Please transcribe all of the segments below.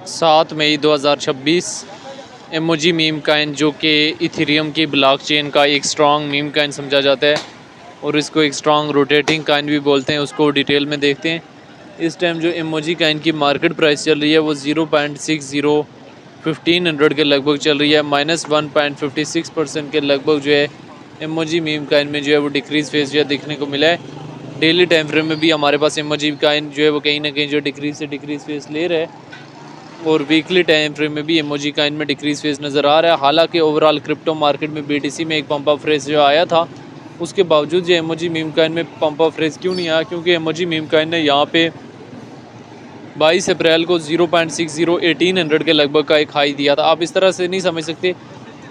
7 मई 2026 emoji meme Kine जो कि Ethereum की ब्लॉकचेन का एक स्ट्रॉन्ग मीम काइन समझा जाता है और इसको एक स्ट्रॉन्ग रोटेटिंग काइन भी बोलते हैं। उसको डिटेल में देखते हैं। इस टाइम जो एमोजी काइन की मार्केट प्राइस चल रही है वो 0.60 1500 के लगभग चल रही है। -1.56% के लगभग जो है एमोजी मीम काइन में जो है वो डिक्रीज़ फेस जो है देखने को मिला है। डेली टाइम फ्रेम में भी हमारे पास एमोजी काइन जो है वो कहीं ना कहीं जो डिक्रीज़ से डिक्रीज़ फेस ले रहा है और वीकली टाइम फ्रेम में भी एमोजी काइन में डिक्रीज़ फेस नज़र आ रहा है। हालांकि ओवरऑल क्रिप्टो मार्केट में बीटीसी में एक पंप ऑफ रेस जो आया था, उसके बावजूद ये एमोजी मीम काइन में पंप ऑफ रेस क्यों नहीं आया? क्योंकि एमोजी मीम काइन ने यहाँ पे 22 अप्रैल को 0.60 1800 के लगभग का एक हाई दिया था। आप इस तरह से नहीं समझ सकते।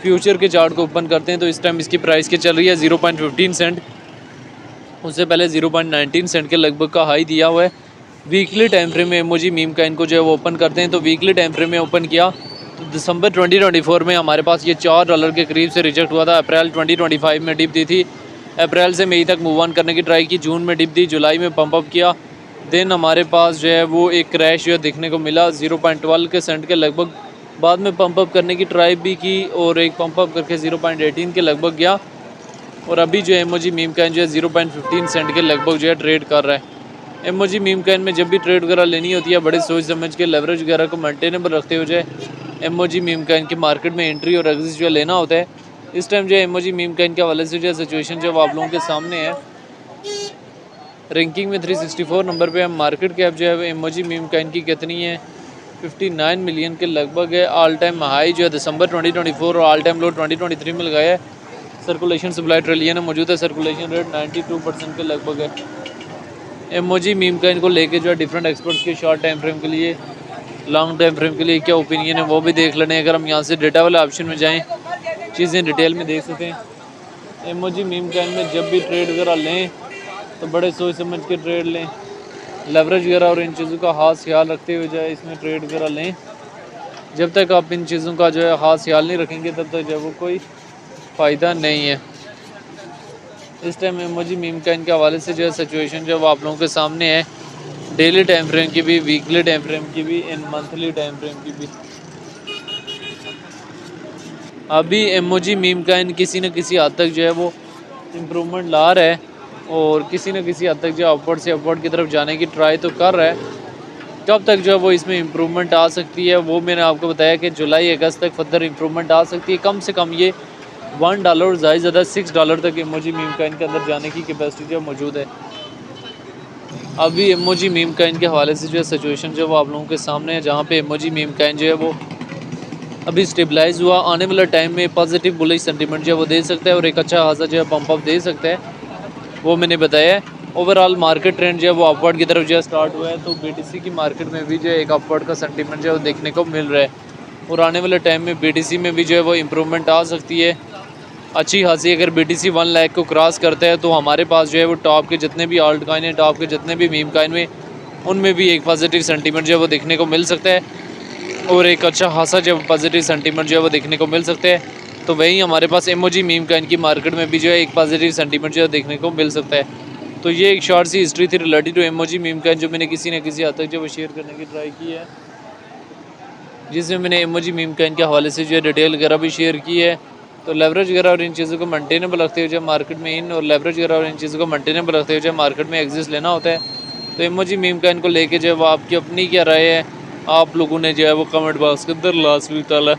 फ्यूचर के चार्ट को ओपन करते हैं तो इस टाइम इसकी प्राइस के चल रही है 0.15 सेंट, उससे पहले 0.19 सेंट के लगभग का हाई दिया हुआ है। वीकली टाइम फ्रेम में एमोजी मीम काइन को जो है वो ओपन करते हैं तो वीकली टाइम फ्रेम में ओपन किया तो दिसंबर 2024 में हमारे पास ये $4 के करीब से रिजेक्ट हुआ था। अप्रैल 2025 में डिप दी थी, अप्रैल से मई तक मूव ऑन करने की ट्राई की, जून में डिप दी, जुलाई में पंप अप किया। देन हमारे पास जो है वो एक क्रैश जो है देखने को मिला 0.12 के सेंट के लगभग। बाद में पंप अप करने की ट्राई भी की और एक पंप अप करके 0.18 के लगभग गया और अभी जो है एमोजी मीम काइन जो है 0.15 सेंट के लगभग जो है ट्रेड कर रहा है। एमोजी मीम काइन में जब भी ट्रेड वगैरह लेनी होती है बड़े सोच समझ के लेवरेज वगैरह को मेंटेनेबल रखते हुए जो है एमोजी मीम काइन की मार्केट में एंट्री और एग्जिट जो है लेना होता है। इस टाइम जो है एमोजी मीम काइन के हवाले से जो है सिचुएशन जो आप लोगों के सामने है। रैंकिंग में 364 नंबर पे है। मार्केट कैप जो है एमोजी मीम काइन की कितनी है? 59 मिलियन के लगभग है। ऑल टाइम हाई जो है दिसंबर 2024 और ऑल टाइम लो 2023 में लगाया है। सर्कुलेशन सप्लाई ट्रिलियन में मौजूद है। सर्कुलेशन रेट 92% के लगभग है। एमोजी मीम काइन को लेके जो है डिफरेंट एक्सपर्ट्स के शॉर्ट टाइम फ्रेम के लिए, लॉन्ग टाइम फ्रेम के लिए क्या ओपिनियन है वो भी देख लेने। अगर हम यहाँ से डेटा वाले ऑप्शन में जाएँ चीज़ें डिटेल में देख सकते हैं। एमोजी मीम काइन में जब भी ट्रेड वगैरह लें तो बड़े सोच समझ के ट्रेड लें, लेवरेज वगैरह और इन चीज़ों का खास ख्याल रखते हुए जो है इसमें ट्रेड वगैरह लें। जब तक आप इन चीज़ों का जो है खास ख्याल नहीं रखेंगे तब तक जो है वो कोई फ़ायदा नहीं है। इस टाइम एमोजी मीम काइन के हवाले से जो है सिचुएशन जो है वो आप लोगों के सामने है। डेली टाइम फ्रेम की भी, वीकली टाइम फ्रेम की भी, इन मंथली टाइम फ्रेम की भी। अभी एमोजी मीम काइन किसी न किसी हद तक जो है वो इम्प्रूवमेंट ला रहा है और किसी न किसी हद तक जो अपवर्ड से अपवर्ड की तरफ जाने की ट्राई तो कर रहा है। कब तक जो है वो इसमें इम्प्रूवमेंट आ सकती है वो मैंने आपको बताया कि जुलाई अगस्त तक फर्दर इम्प्रूवमेंट आ सकती है। कम से कम ये $1 और ज़्यादा $6 तक एमोजी मीम काइन के अंदर जाने की कैपेसिटी जो मौजूद है। अभी एमोजी मीम काइन के हवाले से जो है सिचुएशन जो है वो आप लोगों के सामने है, जहाँ पे एमोजी मीम काइन जो है वो अभी स्टेबलाइज हुआ। आने वाला टाइम में पॉजिटिव बुलिश सेंटीमेंट जो है वो दे सकता है और एक अच्छा खासा जो है पंप अप दे सकता है, वो मैंने बताया है। ओवरऑल मार्केट ट्रेंड जो है वो अपवर्ड की तरफ जो है स्टार्ट हुआ है तो बीटीसी की मार्केट में भी जो है एक अपवर्ड का सेंटीमेंट जो है वो देखने को मिल रहा है और आने वाले टाइम में बीटीसी में भी जो है वो इम्प्रूवमेंट आ सकती है अच्छी खासी। अगर बीटीसी 1 लाख को क्रॉस करता है तो हमारे पास जो है वो टॉप के जितने भी आल्ट कॉइन है, टॉप के जितने भी मीम कॉइन में, उनमें भी एक पॉजिटिव सेंटीमेंट जो है वो देखने को मिल सकता है और एक अच्छा खासा जो पॉजिटिव सेंटीमेंट जो है वो देखने को मिल सकता है। तो वहीं हमारे पास एमोजी मीम कॉइन की मार्केट में भी जो है एक पॉजिटिव सेंटीमेंट जो है देखने को मिल सकता है। तो ये एक शॉर्ट सी हिस्ट्री थी related to emoji meme coin जो मैंने किसी न किसी हद तक जो वो शेयर करने की ट्राई की है, जिसमें मैंने एमोजी मीम कॉइन के हवाले से जो है डिटेल वगैरह भी शेयर की है। तो लेवरेज वगैरह और इन चीज़ों को मेंटेनेबल रखते हुए जो मार्केट में इन और लेवरेज वगैरह और इन चीज़ों को मेंटेनेबल रखते हुए जो मार्केट में एग्जिस्ट लेना होता है। तो एमोजी मीम कॉइन को लेके जो है वो आपकी अपनी क्या राय है आप लोगों ने जो है वो कमेंट बॉक्स के अंदर लाजमी डाला।